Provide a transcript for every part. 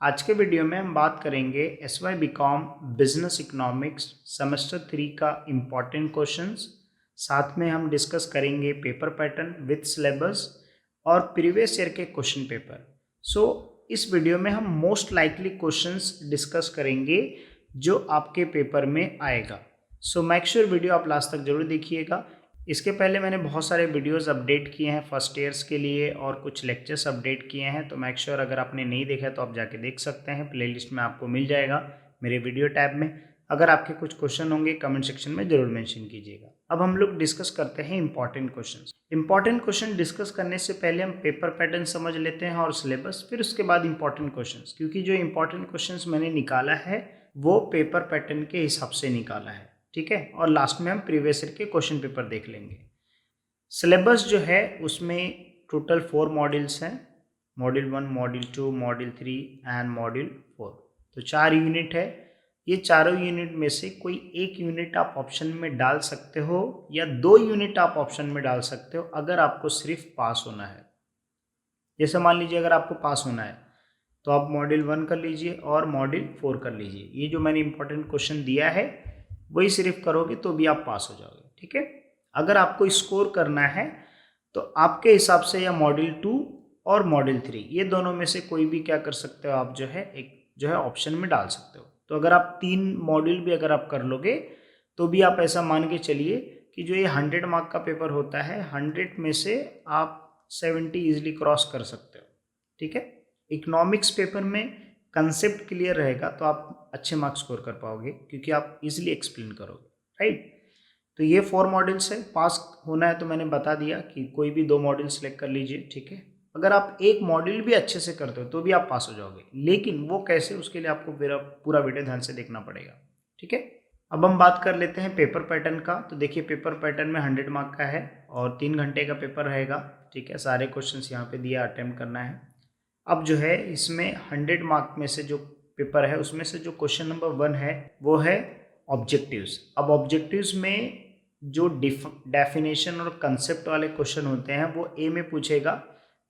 आज के वीडियो में हम बात करेंगे SYBCOM बिजनेस इकोनॉमिक्स सेमेस्टर 3 का इम्पॉर्टेंट क्वेश्चंस। साथ में हम डिस्कस करेंगे पेपर पैटर्न विद सिलेबस और प्रीवियस ईयर के क्वेश्चन पेपर। इस वीडियो में हम मोस्ट लाइकली क्वेश्चंस डिस्कस करेंगे जो आपके पेपर में आएगा। मेक श्योर वीडियो आप लास्ट तक जरूर देखिएगा। इसके पहले मैंने बहुत सारे वीडियोस अपडेट किए हैं फर्स्ट ईयर्स के लिए और कुछ लेक्चर्स अपडेट किए हैं, तो मेक श्योर अगर आपने नहीं देखा तो आप जाके देख सकते हैं। प्लेलिस्ट में आपको मिल जाएगा मेरे वीडियो टैब में। अगर आपके कुछ क्वेश्चन होंगे कमेंट सेक्शन में जरूर मेंशन कीजिएगा। अब हम लोग डिस्कस करते हैं important question. Important question discuss करने से पहले हम पेपर पैटर्न समझ लेते हैं और सिलेबस, फिर उसके बाद इंपॉर्टेंट क्वेश्चन, क्योंकि जो इंपॉर्टेंट क्वेश्चन मैंने निकाला है वो पेपर पैटर्न के हिसाब से निकाला है, ठीक है। और लास्ट में हम प्रीवियस ईयर के क्वेश्चन पेपर देख लेंगे। सिलेबस जो है उसमें टोटल 4 मॉड्यूल्स हैं, module 1, module 2, module 3 and module 4। तो 4 यूनिट है। ये चारों यूनिट में से कोई एक यूनिट आप ऑप्शन में डाल सकते हो या 2 यूनिट आप ऑप्शन में डाल सकते हो अगर आपको सिर्फ पास होना है। जैसे मान लीजिए अगर आपको पास होना है तो आप मॉड्यूल 1 कर लीजिए और मॉड्यूल 4 कर लीजिए। ये जो मैंने इंपॉर्टेंट क्वेश्चन दिया है वही सिर्फ करोगे तो भी आप पास हो जाओगे, ठीक है। अगर आपको स्कोर करना है तो आपके हिसाब से या मॉड्यूल 2 और मॉड्यूल 3 ये दोनों में से कोई भी क्या कर सकते हो, आप जो है एक जो है ऑप्शन में डाल सकते हो। तो अगर आप 3 मॉड्यूल भी अगर आप कर लोगे तो भी आप ऐसा मान के चलिए कि जो ये 100 मार्क का पेपर होता है 100 में से आप 70 इजीली क्रॉस कर सकते हो, ठीक है। इकोनॉमिक्स पेपर में कंसेप्ट क्लियर रहेगा तो आप अच्छे मार्क्स स्कोर कर पाओगे क्योंकि आप इजीली एक्सप्लेन करोगे, राइट। तो ये 4 मॉड्यूल्स है। पास होना है तो मैंने बता दिया कि कोई भी 2 मॉड्यूल सेलेक्ट कर लीजिए, ठीक है। अगर आप एक मॉड्यूल भी अच्छे से करते हो तो भी आप पास हो जाओगे, लेकिन वो कैसे, उसके लिए आपको पूरा वीडियो ध्यान से देखना पड़ेगा, ठीक है। अब हम बात कर लेते हैं पेपर पैटर्न का। तो देखिए पेपर पैटर्न में 100 मार्क का है और 3 घंटे का पेपर रहेगा, ठीक है। सारे क्वेश्चन यहाँ पे दिया, अटेम्प्ट करना है। अब जो है इसमें 100 मार्क में से जो पेपर है उसमें से जो क्वेश्चन नंबर 1 है वो है ऑब्जेक्टिव्स। अब ऑब्जेक्टिव्स में जो डेफिनेशन और कंसेप्ट वाले क्वेश्चन होते हैं वो ए में पूछेगा।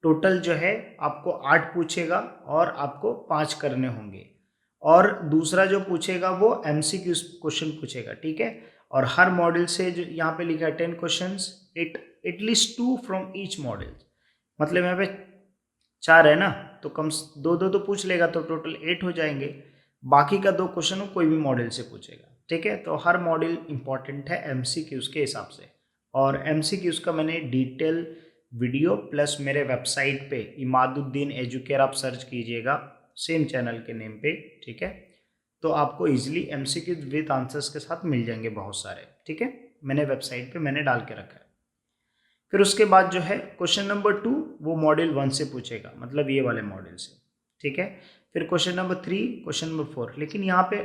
टोटल जो है आपको 8 पूछेगा और आपको 5 करने होंगे। और दूसरा जो पूछेगा वो MCQ क्वेश्चन पूछेगा, ठीक है। और हर मॉड्यूल से जो यहाँ पे लिखा है 10 question, at least 2 from each module. मतलब यहाँ पे 4 है ना, तो कम 2 तो पूछ लेगा तो टोटल 8 हो जाएंगे। बाकी का 2 क्वेश्चन वो कोई भी मॉड्यूल से पूछेगा, ठीक है। तो हर मॉड्यूल इंपॉर्टेंट है MCQs के हिसाब से। और MCQs का मैंने डिटेल वीडियो प्लस मेरे वेबसाइट पे इमादुद्दीन एजुकेयर आप सर्च कीजिएगा सेम चैनल के नेम पे, ठीक है। तो आपको इजीली MCQs विद आंसर्स के साथ मिल जाएंगे बहुत सारे, ठीक है। मैंने वेबसाइट पे मैंने डाल के रखा है। फिर उसके बाद जो है क्वेश्चन नंबर 2 वो मॉड्यूल 1 से पूछेगा, मतलब ये वाले मॉड्यूल से, ठीक है। फिर क्वेश्चन नंबर 3, क्वेश्चन नंबर 4। लेकिन यहाँ पे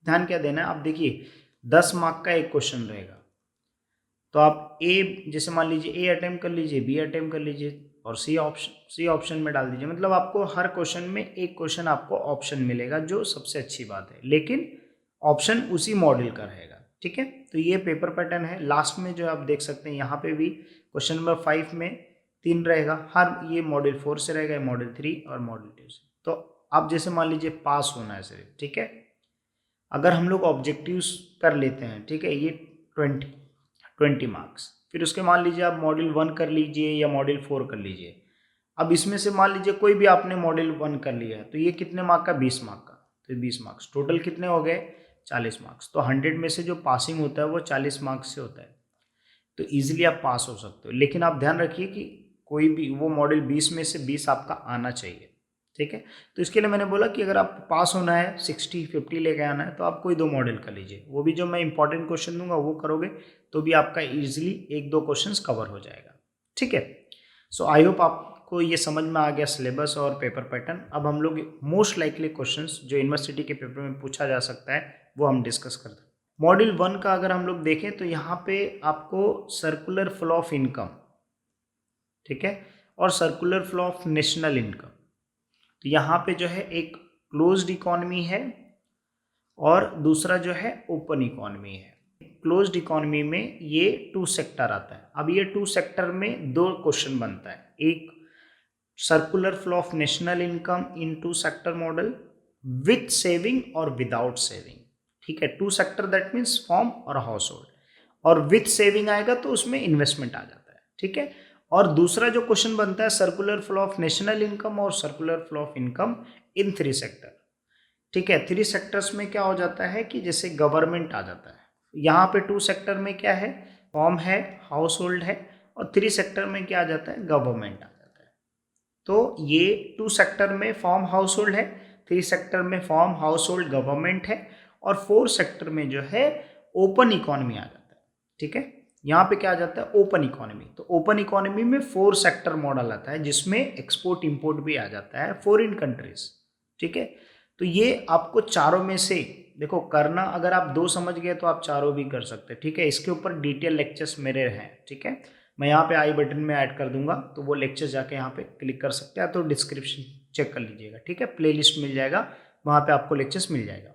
ध्यान क्या देना है, आप देखिए 10 मार्क का एक क्वेश्चन रहेगा। तो आप ए, जैसे मान लीजिए ए अटेम्प्ट कर लीजिए, बी अटेम्प्ट कर लीजिए और सी ऑप्शन में डाल दीजिए। मतलब आपको हर क्वेश्चन में एक क्वेश्चन आपको ऑप्शन मिलेगा, जो सबसे अच्छी बात है, लेकिन ऑप्शन उसी मॉड्यूल का रहेगा, ठीक है। तो ये पेपर पैटर्न है। लास्ट में जो आप देख सकते हैं यहाँ पे भी क्वेश्चन नंबर 5 में 3 रहेगा। हर ये मॉड्यूल 4 से रहेगा, मॉड्यूल 3 और मॉड्यूल 2 से। तो आप जैसे मान लीजिए पास होना है सिर्फ, ठीक है। अगर हम लोग ऑब्जेक्टिव्स कर लेते हैं, ठीक है, ये 20 मार्क्स। फिर उसके मान लीजिए आप मॉड्यूल 1 कर लीजिए या मॉड्यूल 4 कर लीजिए। अब इसमें से मान लीजिए कोई भी आपने मॉड्यूल 1 कर लिया है तो ये कितने मार्क का, 20 मार्क का। तो 20 मार्क्स टोटल कितने हो गए, 40 मार्क्स। तो 100 में से जो पासिंग होता है वो 40 मार्क्स से होता है। तो ईजिली आप पास हो सकते हो, लेकिन आप ध्यान रखिए कि कोई भी वो मॉड्यूल 20 में से 20 आपका आना चाहिए, ठीक है। तो इसके लिए मैंने बोला कि अगर आप पास होना है 60-50 लेके आना है तो आप कोई 2 मॉड्यूल कर लीजिए। वो भी जो मैं इंपॉर्टेंट क्वेश्चन दूंगा वो करोगे तो भी आपका इजीली 1-2 क्वेश्चंस कवर हो जाएगा, ठीक है। आई होप आपको ये समझ में आ गया सिलेबस और पेपर पैटर्न। अब हम लोग मोस्ट लाइकली क्वेश्चंस जो यूनिवर्सिटी के पेपर में पूछा जा सकता है वो हम डिस्कस करते हैं। मॉड्यूल 1 का अगर हम लोग देखें तो यहाँ पे आपको सर्कुलर फ्लो ऑफ इनकम, ठीक है, और circular flow of national income. तो यहाँ पे जो है एक क्लोज्ड इकोनॉमी है और दूसरा जो है ओपन इकोनॉमी है। क्लोज्ड इकोनॉमी में ये 2 सेक्टर आता है। अब ये 2 सेक्टर में 2 क्वेश्चन बनता है। एक circular flow of national income in two sector model, with saving और विदाउट सेविंग, ठीक है। Two sector that means form और हाउस होल्ड, और विथ सेविंग आएगा तो उसमें इन्वेस्टमेंट आ जाता है, ठीक है। और दूसरा जो क्वेश्चन बनता है circular flow of national income और circular flow of income in three sector, ठीक है। थ्री सेक्टर्स में क्या हो जाता है कि जैसे गवर्नमेंट आ जाता है, यहाँ पे टू सेक्टर में क्या है, फॉर्म है, हाउस होल्ड है, और थ्री सेक्टर में क्या आ जाता है, गवर्नमेंट आ जाता है। तो ये टू सेक्टर में फॉर्म हाउस होल्ड है, थ्री सेक्टर में फॉर्म हाउस होल्ड गवर्नमेंट है, और फोर सेक्टर में जो है ओपन इकोनॉमी आ जाता है, ठीक है। यहाँ पे क्या आ जाता है, ओपन इकोनॉमी। तो ओपन इकोनॉमी में फोर सेक्टर मॉडल आता है जिसमें एक्सपोर्ट इंपोर्ट भी आ जाता है, फॉरेन कंट्रीज, ठीक है। तो ये आपको चारों में से देखो करना, अगर आप दो समझ गए तो आप चारों भी कर सकते हैं, ठीक है। इसके ऊपर डिटेल लेक्चर्स मेरे हैं, ठीक है। मैं यहाँ पे आई बटन में ऐड कर दूंगा, तो वो लेक्चर जाके यहाँ पे क्लिक कर सकते हैं, तो डिस्क्रिप्शन चेक कर लीजिएगा, ठीक है। प्लेलिस्ट मिल जाएगा, वहाँ पे आपको लेक्चर्स मिल जाएगा।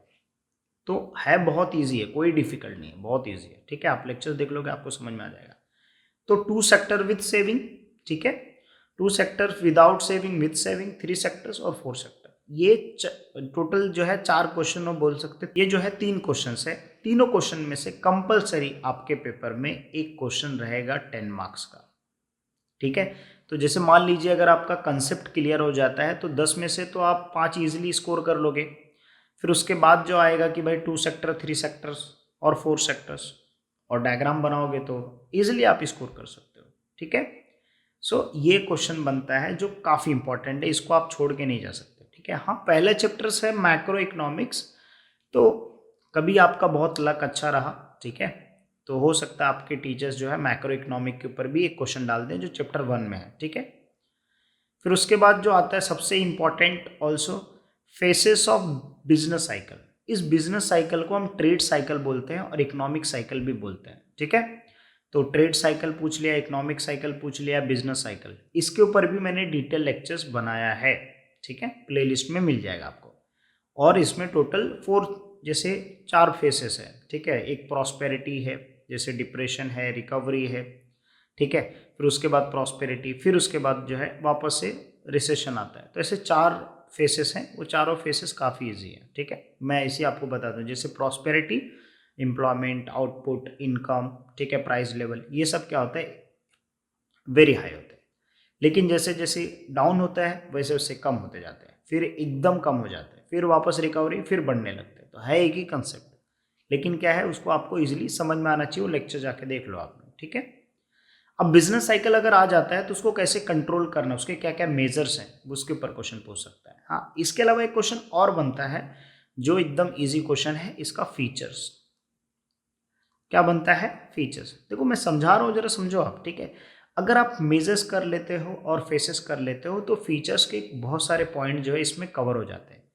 तो है बहुत ईजी है, कोई डिफिकल्ट नहीं है, बहुत ईजी है, ठीक है। आप लेक्चर्स देख लोगे आपको समझ में आ जाएगा। तो टू सेक्टर विथ सेविंग, ठीक है, two sector without saving, with saving, three sectors और फोर सेक्टर, ये टोटल जो है चार क्वेश्चन बोल सकते हैं। ये जो है तीन क्वेश्चन है, तीनों क्वेश्चन में से कंपलसरी आपके पेपर में एक क्वेश्चन रहेगा 10 मार्क्स का, ठीक है। तो जैसे मान लीजिए अगर आपका कंसेप्ट क्लियर हो जाता है तो 10 में से तो आप 5 इजीली स्कोर कर लोगे। फिर उसके बाद जो आएगा कि भाई टू सेक्टर, थ्री सेक्टर्स और फोर सेक्टर्स, और डायग्राम बनाओगे तो इजीली आप स्कोर कर सकते हो, ठीक है। सो ये क्वेश्चन बनता है जो काफ़ी इंपॉर्टेंट है, इसको आप छोड़ के नहीं जा सकते, ठीक है। हाँ, पहला चैप्टर्स है मैक्रो इकोनॉमिक्स, तो कभी आपका बहुत लक अच्छा रहा, ठीक है, तो हो सकता है आपके टीचर्स जो है मैक्रो इकोनॉमिक के ऊपर भी एक क्वेश्चन डाल दें जो चैप्टर 1 में है, ठीक है। फिर उसके बाद जो आता है सबसे important also, faces of business cycle. इस बिजनेस साइकिल को हम ट्रेड साइकिल बोलते हैं और इकोनॉमिक साइकिल भी बोलते हैं, ठीक है। तो ट्रेड साइकिल पूछ लिया, इकोनॉमिक साइकिल पूछ लिया, बिजनेस साइकिल, इसके ऊपर भी मैंने डिटेल लेक्चर्स बनाया है, ठीक है, प्लेलिस्ट में मिल जाएगा आपको। और इसमें टोटल 4 जैसे 4 फेसेस है, ठीक है। एक प्रॉस्पेरिटी है, जैसे डिप्रेशन है, रिकवरी है, ठीक है। फिर उसके बाद प्रॉस्पेरिटी, फिर उसके बाद जो है वापस से रिसेशन आता है। तो ऐसे 4 फेसेस हैं, वो चारों फेसेस काफ़ी इजी है, ठीक है। मैं इसी आपको बता दूं, जैसे प्रॉस्पेरिटी, एम्प्लॉयमेंट, आउटपुट, इनकम, ठीक है, प्राइस लेवल, ये सब क्या होता है, वेरी हाई होते हैं। लेकिन जैसे जैसे डाउन होता है वैसे वैसे कम होते जाते हैं, फिर एकदम कम हो जाते हैं, फिर वापस रिकवरी, फिर बढ़ने लगते हैं। तो है एक ही कंसेप्ट, लेकिन क्या है उसको आपको इजीली समझ में आना चाहिए, वो लेक्चर जाके देख लो आपने, ठीक है। अब बिजनेस साइकिल अगर आ जाता है तो उसको कैसे कंट्रोल करना, उसके क्या क्या मेजर्स हैं, उसके ऊपर क्वेश्चन पूछ सकता है। हाँ, इसके अलावा एक क्वेश्चन और बनता है जो एकदम इजी क्वेश्चन है, इसका फीचर्स। क्या बनता है, फीचर्स। देखो मैं समझा रहा हूँ, जरा समझो आप, ठीक है। अगर आप मेजर्स कर लेते हो और फेसेस कर लेते हो तो फीचर्स के बहुत सारे पॉइंट जो है इसमें कवर हो जाते हैं।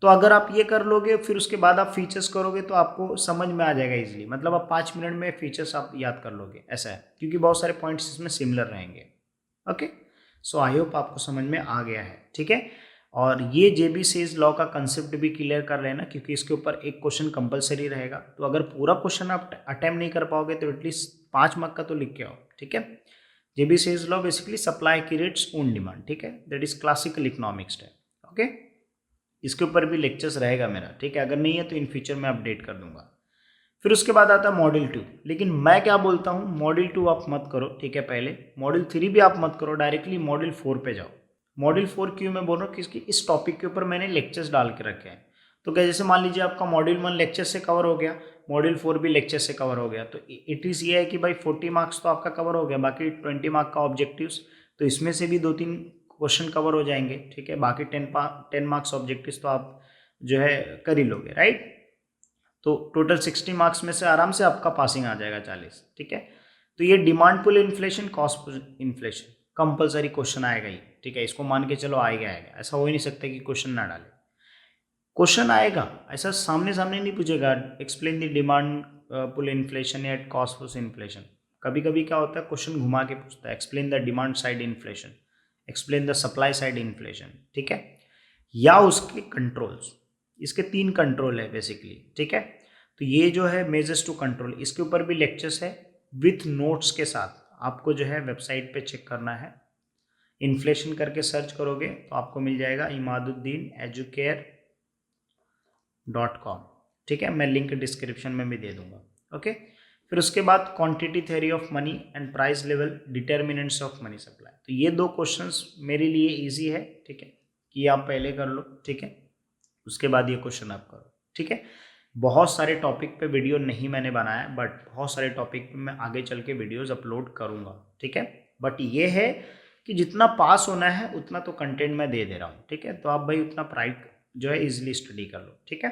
तो अगर आप ये कर लोगे फिर उसके बाद आप फीचर्स करोगे तो आपको समझ में आ जाएगा इजीली, मतलब आप 5 मिनट में फीचर्स आप याद कर लोगे, ऐसा है, क्योंकि बहुत सारे पॉइंट्स इसमें सिमिलर रहेंगे। ओके, सो आई होप आपको समझ में आ गया है, ठीक है। और ये जेबी सेज लॉ का कंसेप्ट भी क्लियर कर लेना, क्योंकि इसके ऊपर एक क्वेश्चन कंपलसरी रहेगा। तो अगर पूरा क्वेश्चन आप अटेम्प्ट नहीं कर पाओगे तो एटलीस्ट 5 मार्क का तो लिख के आओ, ठीक है। J B Say's law basically supply creates own demand, ठीक है, दैट इज क्लासिकल इकोनॉमिक्स है, ओके। इसके ऊपर भी लेक्चर्स रहेगा मेरा, ठीक है। अगर नहीं है तो इन फ्यूचर में अपडेट कर दूंगा। फिर उसके बाद आता है मॉड्यूल 2, लेकिन मैं क्या बोलता हूँ, मॉड्यूल 2 आप मत करो, ठीक है, पहले मॉड्यूल 3 भी आप मत करो, डायरेक्टली मॉड्यूल 4 पे जाओ। मॉड्यूल 4 क्यों मैं बोल रहा हूँ, किसकी, इस टॉपिक के ऊपर मैंने लेक्चर्स डाल के रखे हैं। तो क्या, जैसे मान लीजिए आपका मॉड्यूल 1 लेक्चर से कवर हो गया, मॉड्यूल 4 भी लेक्चर से कवर हो गया, तो इट इज़ ये है कि भाई 40 मार्क्स तो आपका कवर हो गया, बाकी 20 मार्क का ऑब्जेक्टिव्स, तो इसमें से भी 2-3 क्वेश्चन कवर हो जाएंगे, ठीक है। बाकी 10 मार्क्स ऑब्जेक्टिव्स तो आप जो है कर ही लोगे, राइट। तो टोटल 60 मार्क्स में से आराम से आपका पासिंग आ जाएगा 40, ठीक है। तो ये demand pull inflation, cost pull inflation compulsory question आएगा ही, ठीक है, इसको मान के चलो आएगा, ऐसा हो ही नहीं सकता कि क्वेश्चन ना डाले। क्वेश्चन आएगा, ऐसा सामने सामने नहीं पूछेगा explain the demand pull inflation या कॉस्ट पुल इन्फ्लेशन। कभी कभी क्या होता है क्वेश्चन घुमा के पूछता है, explain the demand side inflation, explain the supply side inflation, ठीक है, या उसके कंट्रोल्स। इसके 3 कंट्रोल है बेसिकली, ठीक है। तो ये जो है मेजर्स टू कंट्रोल, इसके ऊपर भी लेक्चर्स है विथ नोट्स के साथ, आपको जो है वेबसाइट पे चेक करना है। इन्फ्लेशन करके सर्च करोगे तो आपको मिल जाएगा imaduddin.educare.com, ठीक है, मैं लिंक डिस्क्रिप्शन में भी दे दूंगा। ओके, फिर उसके बाद quantity theory of money and price level, determinants of money supply. तो ये 2 क्वेश्चंस मेरे लिए इजी है, ठीक है, कि आप पहले कर लो, ठीक है, उसके बाद ये क्वेश्चन आप करो, ठीक है। बहुत सारे टॉपिक पे वीडियो नहीं मैंने बनाया, बट बहुत सारे टॉपिक पे मैं आगे चल के वीडियोज़ अपलोड करूँगा, ठीक है। बट ये है कि जितना पास होना है उतना तो कंटेंट मैं दे दे रहा हूँ, ठीक है। तो आप भाई उतना प्राइड जो है इजिली स्टडी कर लो, ठीक है।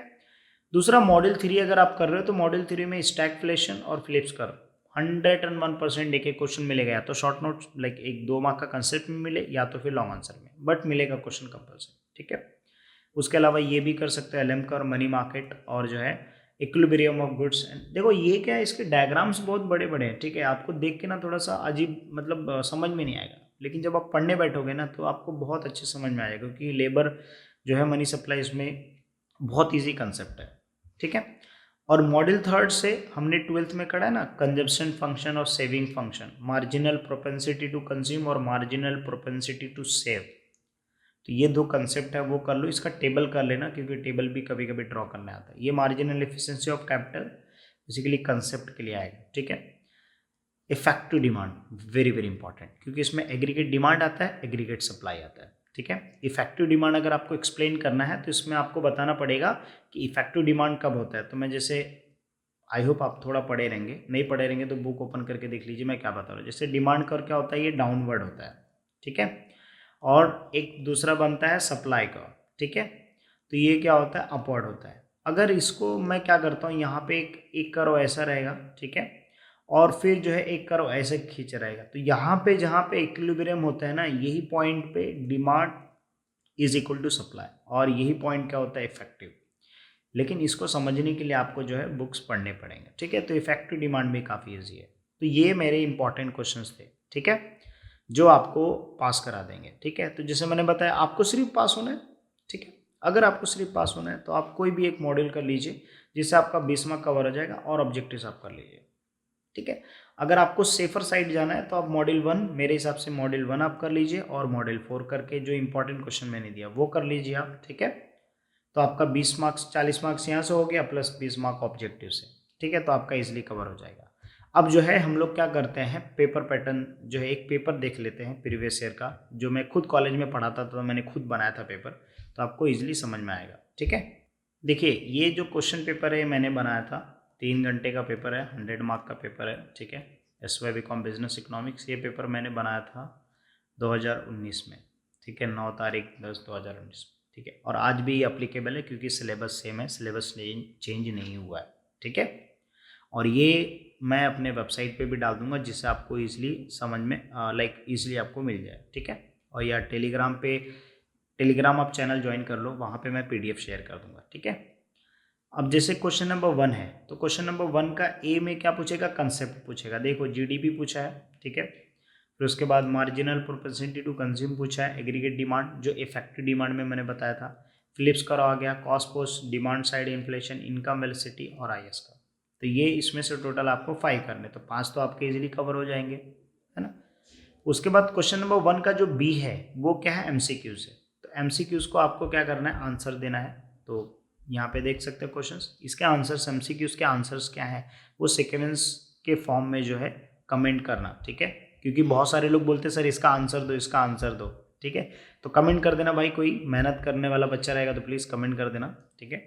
दूसरा मॉडल 3 अगर आप कर रहे हो तो मॉडल 3 में स्टैगफ्लेशन और फ्लिप्स करो, 101% एक क्वेश्चन मिलेगा, या तो शॉर्ट नोट्स लाइक 1-2 मार्क का कंसेप्ट में मिले, या तो फिर लॉन्ग आंसर में, बट मिलेगा क्वेश्चन कंपल्सरी, ठीक है। उसके अलावा ये भी कर सकते हैं एलएम का और मनी मार्केट, और जो है इक्विलिब्रियम ऑफ गुड्स एंड, देखो ये क्या है, इसके डायग्राम्स बहुत बड़े बड़े हैं, ठीक है। आपको देख के ना थोड़ा सा अजीब मतलब समझ में नहीं आएगा, लेकिन जब आप पढ़ने बैठोगे ना तो आपको बहुत अच्छे समझ में आएगा, क्योंकि लेबर जो है मनी सप्लाई इसमें बहुत ईजी कंसेप्ट है, ठीक है। और मॉडल 3 से हमने 12th में करा है ना, कंजम्पशन फंक्शन और saving function, marginal propensity to consume और मार्जिनल प्रोपेंसिटी टू सेव। तो ये 2 कंसेप्ट है, वो कर लो, इसका टेबल कर लेना, क्योंकि टेबल भी कभी कभी ड्रॉ करने आता है। ये marginal efficiency of capital basically concept के लिए आएगा, ठीक है। Effective demand very very important, क्योंकि इसमें एग्रीगेट डिमांड आता है, एग्रीगेट सप्लाई आता है, ठीक है। इफेक्टिव डिमांड अगर आपको एक्सप्लेन करना है तो इसमें आपको बताना पड़ेगा कि इफेक्टिव डिमांड कब होता है। तो मैं जैसे, आई होप आप थोड़ा पढ़े रहेंगे, नहीं पढ़े रहेंगे तो बुक ओपन करके देख लीजिए मैं क्या बता रहा हूँ। जैसे डिमांड कर क्या होता है, ये डाउनवर्ड होता है, ठीक है, और एक दूसरा बनता है सप्लाई का, ठीक है, तो ये क्या होता है, अपवर्ड होता है। अगर इसको मैं क्या करता हूँ, यहाँ पे एक करो ऐसा रहेगा, ठीक है, और फिर जो है एक करो ऐसे खींच रहेगा, तो यहाँ पे जहाँ पे इक्विलिब्रियम होता है ना, यही पॉइंट पे demand is equal to supply, और यही पॉइंट क्या होता है, इफेक्टिव। लेकिन इसको समझने के लिए आपको जो है बुक्स पढ़ने पड़ेंगे, ठीक है। तो इफेक्टिव डिमांड भी काफ़ी ईजी है। तो ये मेरे इंपॉर्टेंट क्वेश्चंस थे, ठीक है, जो आपको पास करा देंगे, ठीक है। तो जैसे मैंने बताया आपको सिर्फ पास होना है, ठीक है। अगर आपको सिर्फ पास होना है तो आप कोई भी एक मॉड्यूल कर लीजिए, जिससे आपका 20 मार्क कवर हो जाएगा, और ऑब्जेक्टिव्स आप कर लीजिए, ठीक है। अगर आपको सेफर साइड जाना है तो आप मॉड्यूल 1, मेरे हिसाब से मॉड्यूल 1 आप कर लीजिए, और मॉड्यूल 4 करके जो इंपॉर्टेंट क्वेश्चन मैंने दिया वो कर लीजिए आप, ठीक है। तो आपका 20 मार्क्स 40 मार्क्स यहाँ से हो गया, प्लस 20 मार्क ऑब्जेक्टिव से, ठीक है। तो आपका इजिली कवर हो जाएगा। अब जो है हम लोग क्या करते हैं, पेपर पैटर्न जो है, एक पेपर देख लेते हैं प्रीवियस ईयर का, जो मैं खुद कॉलेज में पढ़ाता था, तो मैंने खुद बनाया था पेपर, तो आपको इजीली समझ में आएगा, ठीक है। देखिए ये जो क्वेश्चन पेपर है मैंने बनाया था, 3 घंटे का पेपर है, 100 मार्क का पेपर है, ठीक है। SYBCOM बिजनेस इकोनॉमिक्स, ये पेपर मैंने बनाया था 2019 में, ठीक है, 9/10/2019, ठीक है। और आज भी अप्लीकेबल है, क्योंकि सिलेबस सेम है, सिलेबस चेंज नहीं हुआ है, ठीक है। और ये मैं अपने वेबसाइट पे भी डाल दूंगा, जिससे आपको इजीली समझ में लाइक इजीली आपको मिल जाए, ठीक है। और या टेलीग्राम आप चैनल ज्वाइन कर लो, वहाँ पे मैं PDF शेयर कर दूंगा, ठीक है। अब जैसे क्वेश्चन नंबर 1 है, तो क्वेश्चन नंबर 1 का ए में क्या पूछेगा, कंसेप्ट पूछेगा। देखो GDP पूछा है, ठीक है। फिर उसके बाद मार्जिनल प्रोपेंसिटी टू कंज्यूम पूछा है, एग्रीगेट डिमांड जो इफेक्टिव डिमांड में मैंने बताया था, फिलिप्स का आ गया, cost post, demand side inflation, income velocity और IS का। तो ये इसमें से टोटल आपको 5 करने, तो 5 तो आपके इजीली कवर हो जाएंगे, है ना। उसके बाद क्वेश्चन नंबर 1 का जो B है वो क्या है, MCQs है। तो MCQs को आपको क्या करना है, आंसर देना है। तो यहाँ पे देख सकते हो क्वेश्चंस, इसके आंसर्स, MCQs के आंसर्स क्या है, वो सीक्वेंस के फॉर्म में जो है कमेंट करना, ठीक है। क्योंकि बहुत सारे लोग बोलते हैं सर इसका आंसर दो, इसका आंसर दो, ठीक है। तो कमेंट कर देना भाई, कोई मेहनत करने वाला बच्चा रहेगा तो प्लीज़ कमेंट कर देना, ठीक है,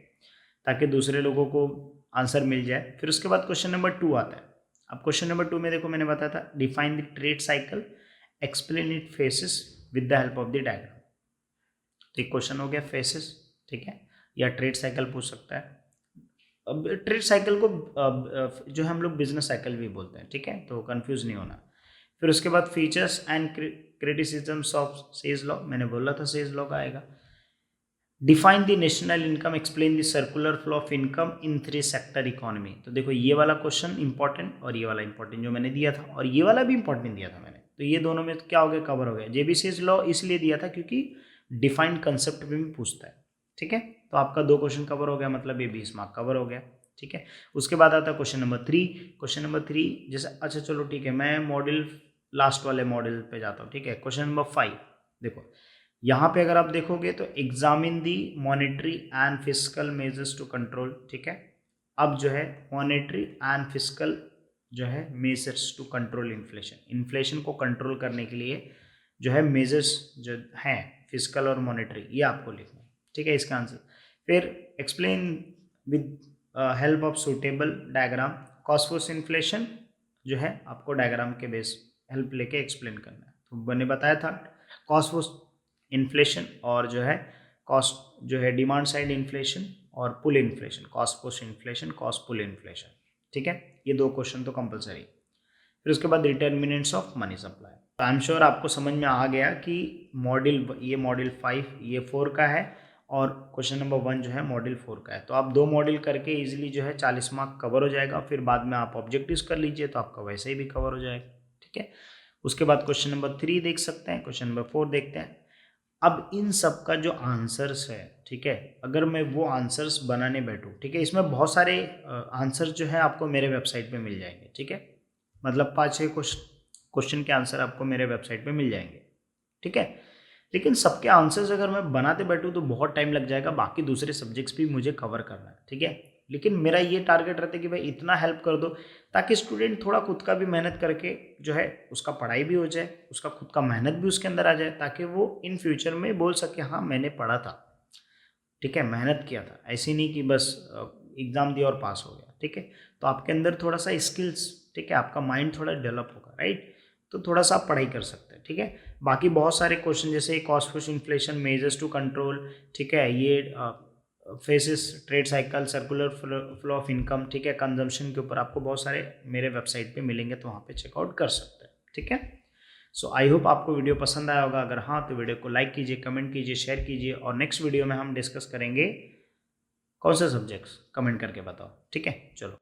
ताकि दूसरे लोगों को आंसर मिल जाए। फिर उसके बाद क्वेश्चन नंबर 2 आता है। अब क्वेश्चन नंबर 2 में देखो मैंने बताया था, define the trade cycle, explain it faces with the help of the diagram. तो एक क्वेश्चन हो गया फेसेस, ठीक है, या ट्रेड साइकिल पूछ सकता है। अब ट्रेड साइकिल को जो हम लोग बिजनेस साइकिल भी बोलते हैं, ठीक है, तो कंफ्यूज नहीं होना। फिर उसके बाद features and criticisms of says law, मैंने बोला था सेज लॉ का आएगा। Define the national income, explain the circular flow of income in 3 sector economy. तो देखो ये वाला क्वेश्चन इंपॉर्टेंट और ये वाला इंपॉर्टेंट जो मैंने दिया था, और ये वाला भी इंपॉर्टेंट दिया था मैंने, तो ये दोनों में क्या हो गया, कवर हो गया। जेबीसीज लॉ इसलिए दिया था क्योंकि डिफाइंड कंसेप्ट में भी पूछता है, ठीक है। तो आपका 2 क्वेश्चन कवर हो गया, मतलब ये 20 मार्क कवर हो गया, ठीक है। उसके बाद आता है क्वेश्चन नंबर 3। क्वेश्चन नंबर 3 जैसे, अच्छा चलो ठीक है, मैं मॉडल लास्ट वाले मॉडल पे जाता हूँ, ठीक है। क्वेश्चन नंबर 5, देखो यहाँ पे अगर आप देखोगे तो examine the monetary and fiscal measures to control, ठीक है। अब जो है मॉनेटरी एंड फिस्कल जो है measures to control inflation, inflation को कंट्रोल करने के लिए जो है मेजर्स जो हैं फिस्कल और मॉनेटरी, ये आपको लिखना है, ठीक है, इसका आंसर। फिर explain with help of suitable diagram cost for inflation, जो है आपको डायग्राम के बेस हेल्प लेके एक्सप्लेन करना है। तो मैंने बताया था कॉस्ट फॉर इन्फ्लेशन और जो है कॉस्ट जो है डिमांड साइड इन्फ्लेशन और pull inflation, cost post inflation, cost pull inflation, ठीक है। ये दो क्वेश्चन तो कंपलसरी। फिर उसके बाद डिटर्मिनेंट्स ऑफ मनी सप्लाई। तो आई एम श्योर आपको समझ में आ गया कि ये मॉड्यूल 5 ये 4 का है और क्वेश्चन नंबर 1 जो है मॉड्यूल 4 का है। तो आप 2 मॉड्यूल करके इजीली जो है 40 मार्क कवर हो जाएगा। फिर बाद में आप ऑब्जेक्टिव्स कर लीजिए तो आपका वैसे ही भी कवर हो जाएगा, ठीक है। उसके बाद क्वेश्चन नंबर 3 देख सकते हैं, क्वेश्चन नंबर 4 देखते हैं। अब इन सब का जो आंसर्स है, ठीक है, अगर मैं वो आंसर्स बनाने बैठूँ, ठीक है, इसमें बहुत सारे आंसर्स जो है आपको मेरे वेबसाइट पे मिल जाएंगे, ठीक है। मतलब 5-6 क्वेश्चन के आंसर आपको मेरे वेबसाइट पे मिल जाएंगे, ठीक है। लेकिन सबके आंसर्स अगर मैं बनाते बैठूँ तो बहुत टाइम लग जाएगा, बाकी दूसरे सब्जेक्ट्स भी मुझे कवर करना है, ठीक है। लेकिन मेरा ये टारगेट रहता है कि भाई इतना हेल्प कर दो ताकि स्टूडेंट थोड़ा खुद का भी मेहनत करके जो है उसका पढ़ाई भी हो जाए, उसका खुद का मेहनत भी उसके अंदर आ जाए, ताकि वो इन फ्यूचर में बोल सके हाँ मैंने पढ़ा था, ठीक है, मेहनत किया था, ऐसी नहीं कि बस एग्ज़ाम दिया और पास हो गया, ठीक है। तो आपके अंदर थोड़ा सा स्किल्स, ठीक है, आपका माइंड थोड़ा डेवलप होगा, राइट। तो थोड़ा सा आप पढ़ाई कर सकते हैं, ठीक है। बाकी बहुत सारे क्वेश्चन जैसे cost push inflation, measures to control, ठीक है, ये phases trade cycle, circular flow of income, ठीक है, कंजम्पशन के ऊपर आपको बहुत सारे मेरे वेबसाइट पे मिलेंगे, तो वहाँ पे चेकआउट कर सकते हैं, ठीक है। सो आई होप आपको वीडियो पसंद आया होगा। अगर हाँ तो वीडियो को लाइक कीजिए, कमेंट कीजिए, शेयर कीजिए और नेक्स्ट वीडियो में हम डिस्कस करेंगे कौन से सब्जेक्ट्स, कमेंट करके बताओ, ठीक है। चलो।